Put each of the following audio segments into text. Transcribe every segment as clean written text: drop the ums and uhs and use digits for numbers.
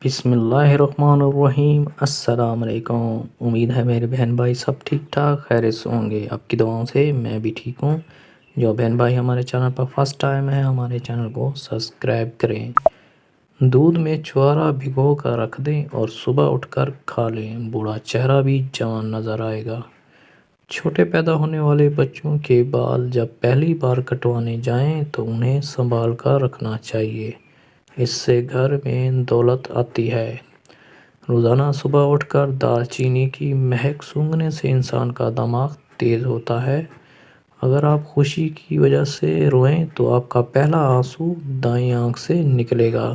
بسم اللہ الرحمن الرحیم۔ السلام علیکم۔ امید ہے میرے بہن بھائی سب ٹھیک ٹھاک خیریت سے ہوں گے۔ آپ کی دعاؤں سے میں بھی ٹھیک ہوں۔ جو بہن بھائی ہمارے چینل پر فرسٹ ٹائم ہے ہمارے چینل کو سبسکرائب کریں۔ دودھ میں چھوارا بھگو کر رکھ دیں اور صبح اٹھ کر کھا لیں، بوڑھا چہرہ بھی جوان نظر آئے گا۔ چھوٹے پیدا ہونے والے بچوں کے بال جب پہلی بار کٹوانے جائیں تو انہیں سنبھال کر رکھنا چاہیے، اس سے گھر میں دولت آتی ہے۔ روزانہ صبح اٹھ کر دار چینی کی مہک سونگھنے سے انسان کا دماغ تیز ہوتا ہے۔ اگر آپ خوشی کی وجہ سے روئیں تو آپ کا پہلا آنسو دائیں آنکھ سے نکلے گا،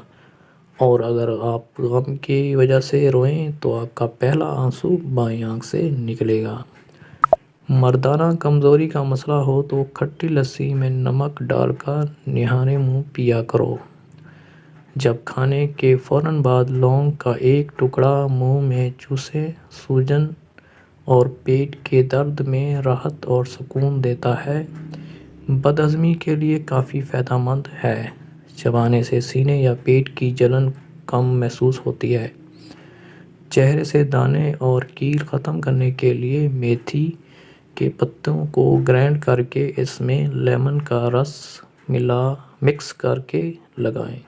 اور اگر آپ غم کی وجہ سے روئیں تو آپ کا پہلا آنسو بائیں آنکھ سے نکلے گا۔ مردانہ کمزوری کا مسئلہ ہو تو کھٹی لسی میں نمک ڈال کر نہانے منہ پیا کرو۔ جب کھانے کے فوراً بعد لونگ کا ایک ٹکڑا منہ میں چوسیں، سوجن اور پیٹ کے درد میں راحت اور سکون دیتا ہے۔ بد ہضمی کے لیے کافی فائدہ مند ہے۔ چبانے سے سینے یا پیٹ کی جلن کم محسوس ہوتی ہے۔ چہرے سے دانے اور کیل ختم کرنے کے لیے میتھی کے پتوں کو گرائنڈ کر کے اس میں لیمن کا رس مکس کر کے لگائیں۔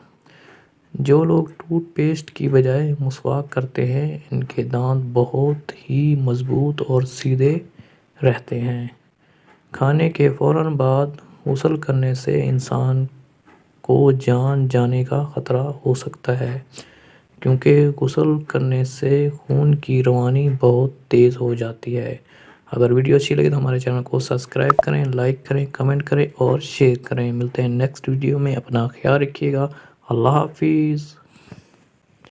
جو لوگ ٹوتھ پیسٹ کی بجائے مسواک کرتے ہیں ان کے دانت بہت ہی مضبوط اور سیدھے رہتے ہیں۔ کھانے کے فوراً بعد غسل کرنے سے انسان کو جان جانے کا خطرہ ہو سکتا ہے، کیونکہ غسل کرنے سے خون کی روانی بہت تیز ہو جاتی ہے۔ اگر ویڈیو اچھی لگے تو ہمارے چینل کو سبسکرائب کریں، لائک کریں، کمنٹ کریں اور شیئر کریں۔ ملتے ہیں نیکسٹ ویڈیو میں، اپنا خیال رکھیے گا۔ اللہ حافظ۔